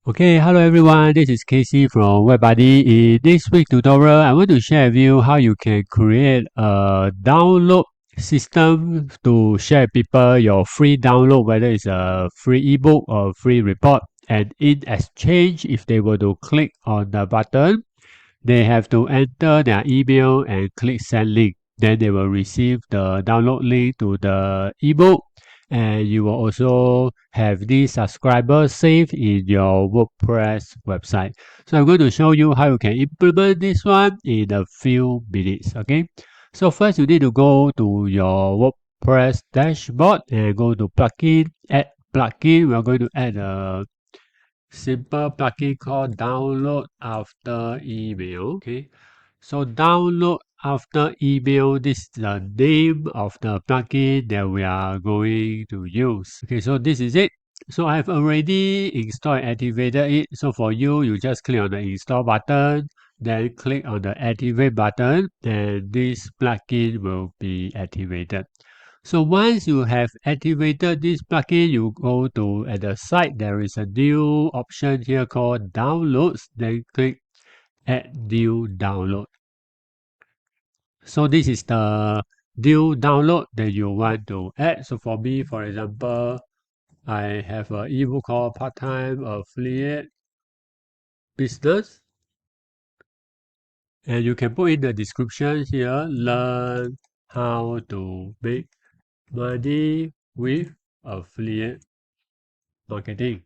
Okay, hello everyone. This is Casey from WebBuddy. In this week tutorial, I want to share with you how you can create a download system to share people your free download, whether it's a free ebook or free report. And in exchange, if they were to click on the button, they have to enter their email and click send link. Then they will receive the download link to the ebook, and you will also have these subscribers saved in your WordPress website. So I'm going to show you how you can implement this one in a few minutes. Okay. So first you need to go to your WordPress dashboard and go to plugin, add plugin. We're going to add a simple plugin called download after email. Okay, so download after email, this is the name of the plugin that we are going to use. Okay, so this is it. So I've already installed and activated it. So for you, you just click on the install button, then click on the activate button, and this plugin will be activated. So once you have activated this plugin, you go to at the side, there is a new option here called downloads. Then click add new download. So this is the new download that you want to add. So for me, for example, I have an ebook called Part-Time Affiliate Business. And you can put in the description here, learn how to make money with affiliate marketing.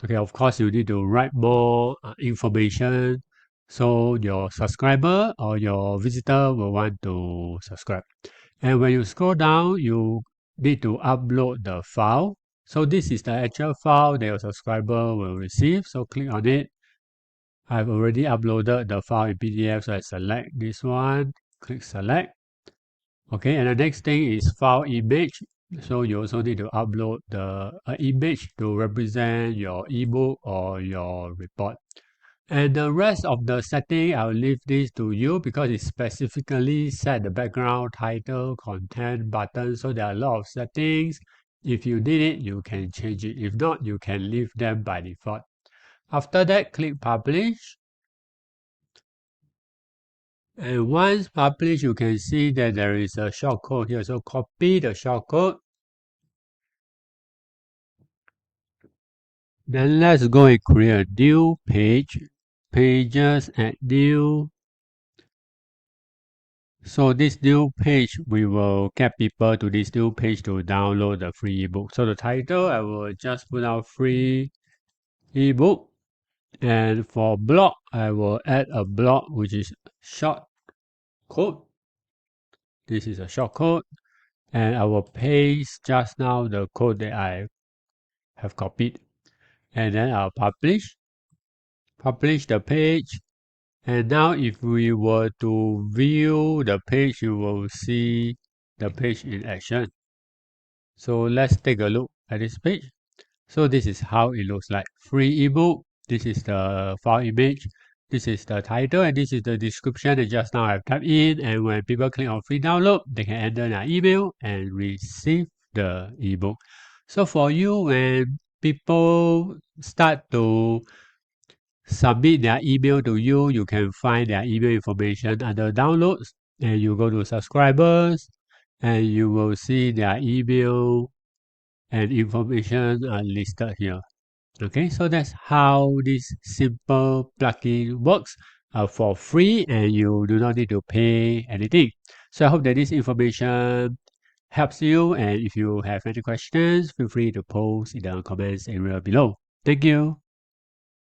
Okay, of course, you need to write more information so your subscriber or your visitor will want to subscribe. And when you scroll down, you need to upload the file. So this is the actual file that your subscriber will receive. So click on it. I've already uploaded the file in PDF, so I select this one, click select. Okay, and the next thing is file image. So you also need to upload the image to represent your ebook or your report. And the rest of the setting, I'll leave this to you because it specifically set the background, title, content, button. So there are a lot of settings. If you need it, you can change it. If not, you can leave them by default. After that, click publish. And once published, you can see that there is a shortcode here. So copy the shortcode. Then let's go and create a new page. Pages and new. So this new page, we will get people to this new page to download the free ebook. So the title, I will just put out free ebook. And for blog, I will add a blog, which is short code. This is a short code. And I will paste just now the code that I have copied. And then I'll publish the page. And now if we were to view the page, you will see the page in action. So let's take a look at this page. So this is how it looks like. Free ebook. This is the file image. This is the title and this is the description that just now I've typed in. And when people click on free download, they can enter their email and receive the ebook. So for you, when people start to submit their email to you, you can find their email information under downloads and you go to subscribers and you will see their email and information are listed here. Okay, so that's how this simple plugin works for free and you do not need to pay anything. So I hope that this information helps you, and if you have any questions, feel free to post in the comments area below. Thank you.